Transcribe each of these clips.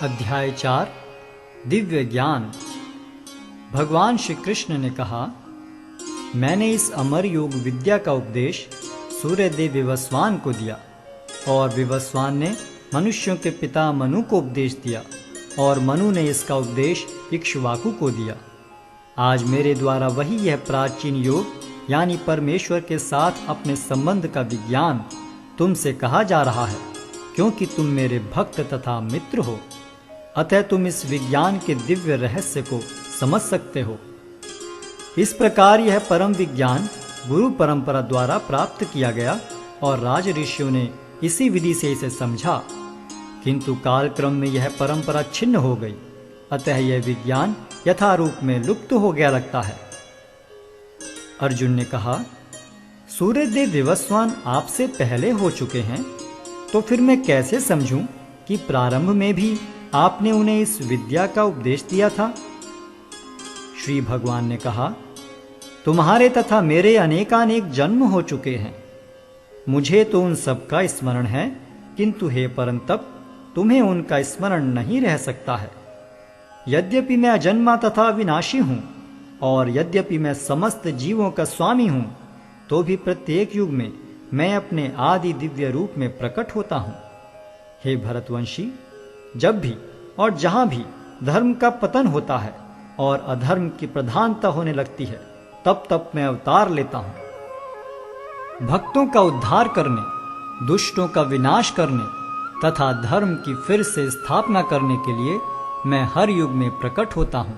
अध्याय 4 दिव्य ज्ञान। भगवान श्री कृष्ण ने कहा, मैंने इस अमर योग विद्या का उपदेश सूर्यदेव विवस्वान को दिया और विवस्वान ने मनुष्यों के पिता मनु को उपदेश दिया और मनु ने इसका उपदेश इक्ष्वाकु को दिया। आज मेरे द्वारा वही यह प्राचीन योग यानी परमेश्वर के साथ अपने संबंध का विज्ञान तुमसे कहा जा रहा है, क्योंकि तुम मेरे भक्त तथा मित्र हो। अतः तुम इस विज्ञान के दिव्य रहस्य को समझ सकते हो। इस प्रकार यह परम विज्ञान गुरु परंपरा द्वारा प्राप्त किया गया और राज ऋषियों ने इसी विधि से इसे समझा, किंतु कालक्रम में यह परंपरा छिन्न हो गई। अतः यह विज्ञान यथारूप में लुप्त हो गया लगता है। अर्जुन ने कहा, सूर्यदेव विवस्वान आपसे पहले हो चुके हैं, तो फिर मैं कैसे समझूं कि प्रारंभ में भी आपने उन्हें इस विद्या का उपदेश दिया था। श्री भगवान ने कहा, तुम्हारे तथा मेरे अनेकानेक जन्म हो चुके हैं। मुझे तो उन सब का स्मरण है, किंतु हे परंतप, तुम्हें उनका स्मरण नहीं रह सकता है। यद्यपि मैं अजन्मा तथा विनाशी हूं और यद्यपि मैं समस्त जीवों का स्वामी हूं, तो भी प्रत्येक युग में मैं अपने आदि दिव्य रूप में प्रकट होता हूं। हे भरतवंशी, जब भी और जहां भी धर्म का पतन होता है और अधर्म की प्रधानता होने लगती है, तब तब मैं अवतार लेता हूं। भक्तों का उद्धार करने, दुष्टों का विनाश करने तथा धर्म की फिर से स्थापना करने के लिए मैं हर युग में प्रकट होता हूं।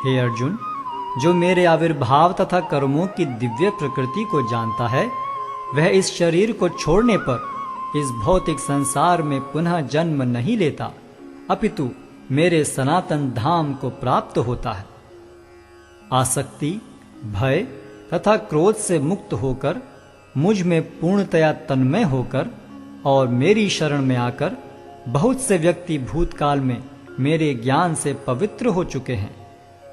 हे अर्जुन, जो मेरे आविर्भाव तथा कर्मों की दिव्य प्रकृति को जानता है, वह इस शरीर को छोड़ने पर इस भौतिक संसार में पुनः जन्म नहीं लेता, अपितु मेरे सनातन धाम को प्राप्त होता है। आसक्ति, भय तथा क्रोध से मुक्त होकर, मुझ में पूर्णतया तन्मय होकर और मेरी शरण में आकर बहुत से व्यक्ति भूतकाल में मेरे ज्ञान से पवित्र हो चुके हैं।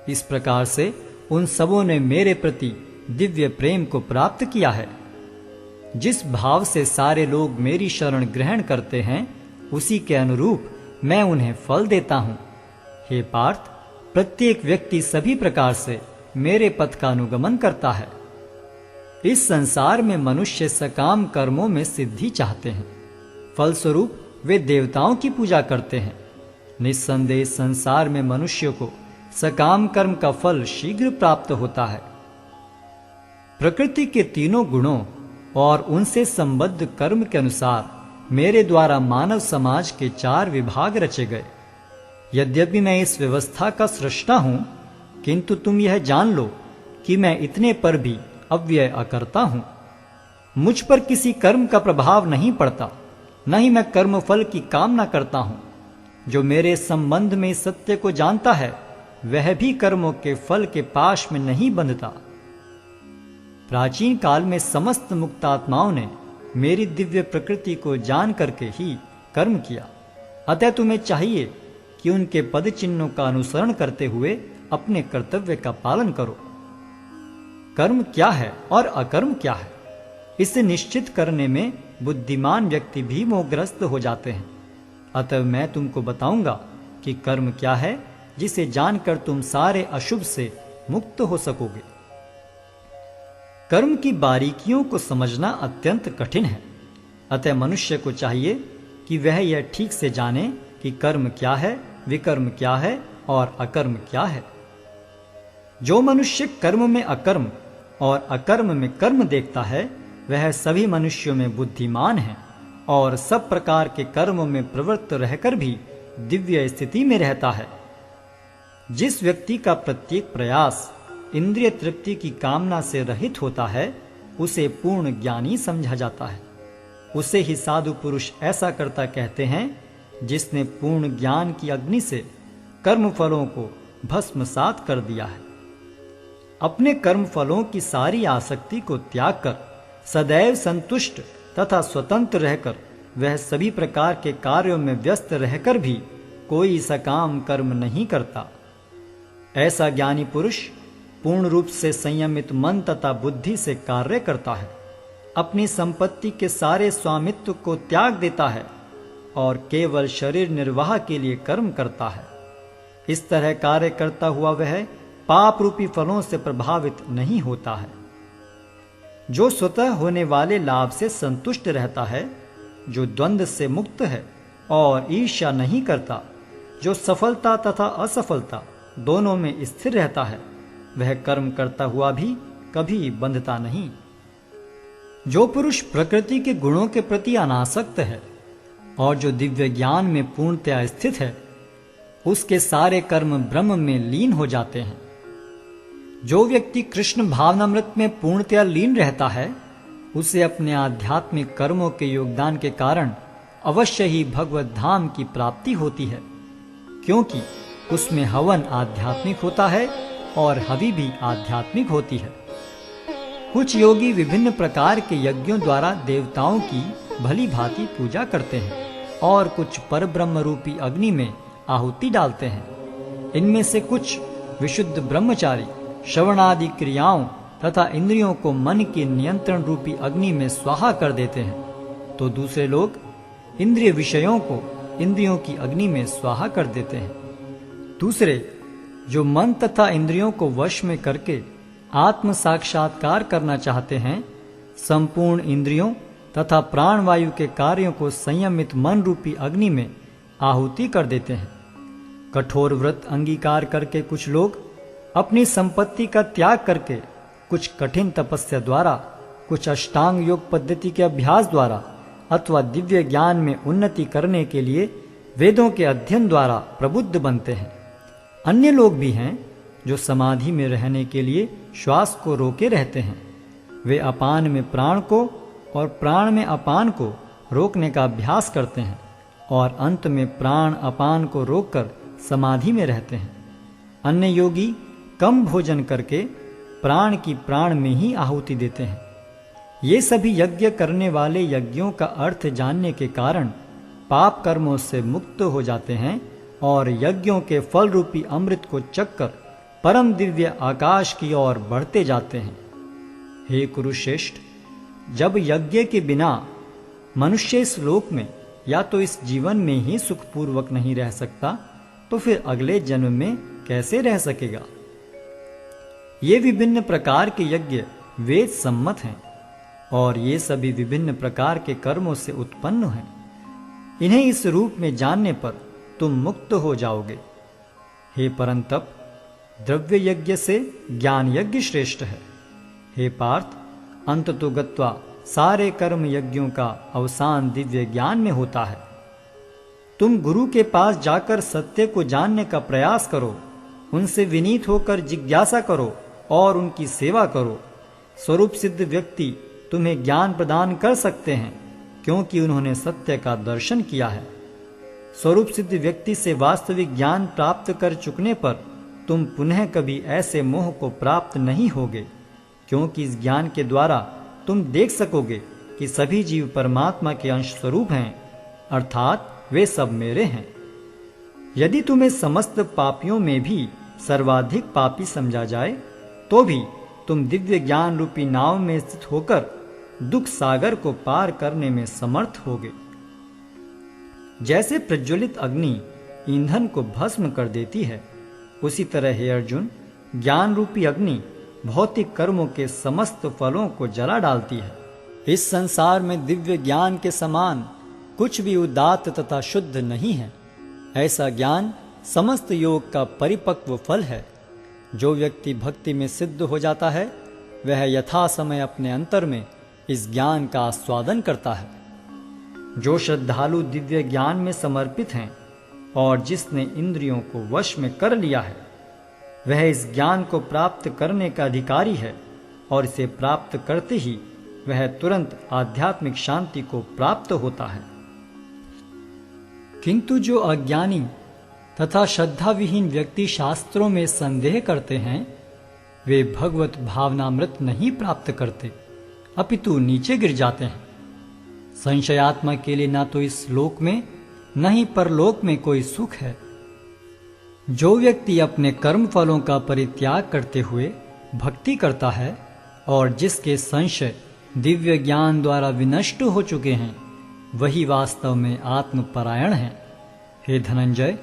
इस प्रकार से उन सबों ने मेरे प्रति दिव्य प्रेम को प्राप्त किया है। जिस भाव से सारे लोग मेरी शरण ग्रहण करते हैं, उसी के अनुरूप मैं उन्हें फल देता हूं। हे पार्थ, प्रत्येक व्यक्ति सभी प्रकार से मेरे पथ का अनुगमन करता है। इस संसार में मनुष्य सकाम कर्मों में सिद्धि चाहते हैं, फलस्वरूप वे देवताओं की पूजा करते हैं। निस्संदेह संसार में मनुष्य को सकाम कर्म का फल शीघ्र प्राप्त होता है। प्रकृति के तीनों गुणों और उनसे संबद्ध कर्म के अनुसार मेरे द्वारा मानव समाज के 4 विभाग रचे गए। यद्यपि मैं इस व्यवस्था का सृष्टा हूं, किंतु तुम यह जान लो कि मैं इतने पर भी अव्यय अकर्ता हूं। मुझ पर किसी कर्म का प्रभाव नहीं पड़ता, न ही मैं कर्म फल की कामना करता हूं। जो मेरे संबंध में सत्य को जानता है, वह भी कर्मों के फल के पाश में नहीं बंधता। प्राचीन काल में समस्त मुक्तात्माओं ने मेरी दिव्य प्रकृति को जान करके ही कर्म किया। अतः तुम्हें चाहिए कि उनके पद चिन्हों का अनुसरण करते हुए अपने कर्तव्य का पालन करो। कर्म क्या है और अकर्म क्या है, इसे निश्चित करने में बुद्धिमान व्यक्ति भी मोहग्रस्त हो जाते हैं। अतः मैं तुमको बताऊंगा कि कर्म क्या है, जिसे जानकर तुम सारे अशुभ से मुक्त हो सकोगे। कर्म की बारीकियों को समझना अत्यंत कठिन है। अतः मनुष्य को चाहिए कि वह यह ठीक से जाने कि कर्म क्या है, विकर्म क्या है और अकर्म क्या है। जो मनुष्य कर्म में अकर्म और अकर्म में कर्म देखता है, वह सभी मनुष्यों में बुद्धिमान है और सब प्रकार के कर्मों में प्रवृत्त रहकर भी दिव्य स्थिति में रहता है। जिस व्यक्ति का प्रत्येक प्रयास इंद्रिय तृप्ति की कामना से रहित होता है, उसे पूर्ण ज्ञानी समझा जाता है। उसे ही साधु पुरुष ऐसा करता कहते हैं, जिसने पूर्ण ज्ञान की अग्नि से कर्म फलों को भस्मसात कर दिया है। अपने कर्म फलों की सारी आसक्ति को त्याग कर सदैव संतुष्ट तथा स्वतंत्र रहकर वह सभी प्रकार के कार्यों में व्यस्त रहकर भी कोई सकाम कर्म नहीं करता। ऐसा ज्ञानी पुरुष पूर्ण रूप से संयमित मन तथा बुद्धि से कार्य करता है, अपनी संपत्ति के सारे स्वामित्व को त्याग देता है और केवल शरीर निर्वाह के लिए कर्म करता है। इस तरह कार्य करता हुआ वह पाप रूपी फलों से प्रभावित नहीं होता है। जो स्वतः होने वाले लाभ से संतुष्ट रहता है, जो द्वंद्व से मुक्त है और ईर्ष्या नहीं करता, जो सफलता तथा असफलता दोनों में स्थिर रहता है, वह कर्म करता हुआ भी कभी बंधता नहीं। जो पुरुष प्रकृति के गुणों के प्रति अनासक्त है और जो दिव्य ज्ञान में पूर्णतया स्थित है, उसके सारे कर्म ब्रह्म में लीन हो जाते हैं। जो व्यक्ति कृष्ण भावनामृत में पूर्णतया लीन रहता है, उसे अपने आध्यात्मिक कर्मों के योगदान के कारण अवश्य ही भगवत धाम की प्राप्ति होती है, क्योंकि उसमें हवन आध्यात्मिक होता है और हवि भी आध्यात्मिक होती है। कुछ योगी विभिन्न प्रकार के यज्ञों द्वारा देवताओं की भली भांति पूजा करते हैं और कुछ परब्रह्म रूपी अग्नि में आहुति डालते हैं। इनमें से कुछ विशुद्ध ब्रह्मचारी श्रवणादि क्रियाओं तथा इंद्रियों को मन के नियंत्रण रूपी अग्नि में स्वाहा कर देते हैं, तो दूसरे लोग इंद्रिय विषयों को इंद्रियों की अग्नि में स्वाहा कर देते हैं। दूसरे जो मन तथा इंद्रियों को वश में करके आत्म साक्षात्कार करना चाहते हैं, संपूर्ण इंद्रियों तथा प्राणवायु के कार्यों को संयमित मन रूपी अग्नि में आहुति कर देते हैं। कठोर व्रत अंगीकार करके कुछ लोग अपनी संपत्ति का त्याग करके कुछ कठिन तपस्या द्वारा, कुछ अष्टांग योग पद्धति के अभ्यास द्वारा अथवा दिव्य ज्ञान में उन्नति करने के लिए वेदों के अध्ययन द्वारा प्रबुद्ध बनते हैं। अन्य लोग भी हैं जो समाधि में रहने के लिए श्वास को रोके रहते हैं। वे अपान में प्राण को और प्राण में अपान को रोकने का अभ्यास करते हैं और अंत में प्राण अपान को रोककर समाधि में रहते हैं। अन्य योगी कम भोजन करके प्राण की प्राण में ही आहुति देते हैं। ये सभी यज्ञ करने वाले यज्ञों का अर्थ जानने के कारण पाप कर्मों से मुक्त हो जाते हैं और यज्ञों के फल रूपी अमृत को चखकर परम दिव्य आकाश की ओर बढ़ते जाते हैं। हे कुरुश्रेष्ठ, जब यज्ञ के बिना मनुष्य इस लोक में या तो इस जीवन में ही सुखपूर्वक नहीं रह सकता, तो फिर अगले जन्म में कैसे रह सकेगा। ये विभिन्न प्रकार के यज्ञ वेद सम्मत हैं और ये सभी विभिन्न प्रकार के कर्मों से उत्पन्न हैं। इन्हें इस रूप में जानने पर तुम मुक्त हो जाओगे। हे परंतप, द्रव्य यज्ञ से ज्ञान यज्ञ श्रेष्ठ है। हे पार्थ, अंततो गत्वा सारे कर्म यज्ञों का अवसान दिव्य ज्ञान में होता है। तुम गुरु के पास जाकर सत्य को जानने का प्रयास करो, उनसे विनीत होकर जिज्ञासा करो और उनकी सेवा करो। स्वरूप सिद्ध व्यक्ति तुम्हें ज्ञान प्रदान कर सकते हैं, क्योंकि उन्होंने सत्य का दर्शन किया है। स्वरूप सिद्ध व्यक्ति से वास्तविक ज्ञान प्राप्त कर चुकने पर तुम पुनः कभी ऐसे मोह को प्राप्त नहीं होगे, क्योंकि इस ज्ञान के द्वारा तुम देख सकोगे कि सभी जीव परमात्मा के अंश स्वरूप हैं, अर्थात वे सब मेरे हैं। यदि तुम्हें समस्त पापियों में भी सर्वाधिक पापी समझा जाए, तो भी तुम दिव्य ज्ञान रूपी नाव में स्थित होकर दुख सागर को पार करने में समर्थ होगे। जैसे प्रज्वलित अग्नि ईंधन को भस्म कर देती है, उसी तरह हे अर्जुन, ज्ञान रूपी अग्नि भौतिक कर्मों के समस्त फलों को जला डालती है। इस संसार में दिव्य ज्ञान के समान कुछ भी उदात्त तथा शुद्ध नहीं है। ऐसा ज्ञान समस्त योग का परिपक्व फल है। जो व्यक्ति भक्ति में सिद्ध हो जाता है, वह यथा समय अपने अंतर में इस ज्ञान का आस्वादन करता है। जो श्रद्धालु दिव्य ज्ञान में समर्पित हैं और जिसने इंद्रियों को वश में कर लिया है, वह इस ज्ञान को प्राप्त करने का अधिकारी है और इसे प्राप्त करते ही वह तुरंत आध्यात्मिक शांति को प्राप्त होता है। किंतु जो अज्ञानी तथा श्रद्धा विहीन व्यक्ति शास्त्रों में संदेह करते हैं, वे भगवत भावनामृत नहीं प्राप्त करते, अपितु नीचे गिर जाते हैं। संशयात्मा के लिए ना तो इस लोक में न ही परलोक में कोई सुख है। जो व्यक्ति अपने कर्म फलों का परित्याग करते हुए भक्ति करता है और जिसके संशय दिव्य ज्ञान द्वारा विनष्ट हो चुके हैं, वही वास्तव में आत्मपरायण है। हे धनंजय,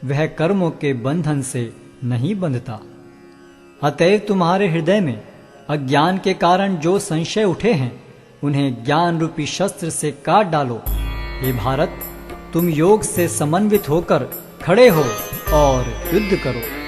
वह कर्मों के बंधन से नहीं बंधता। अतएव तुम्हारे हृदय में अज्ञान के कारण जो संशय उठे हैं, उन्हें ज्ञान रूपी शस्त्र से काट डालो। हे भारत, तुम योग से समन्वित होकर खड़े हो और युद्ध करो।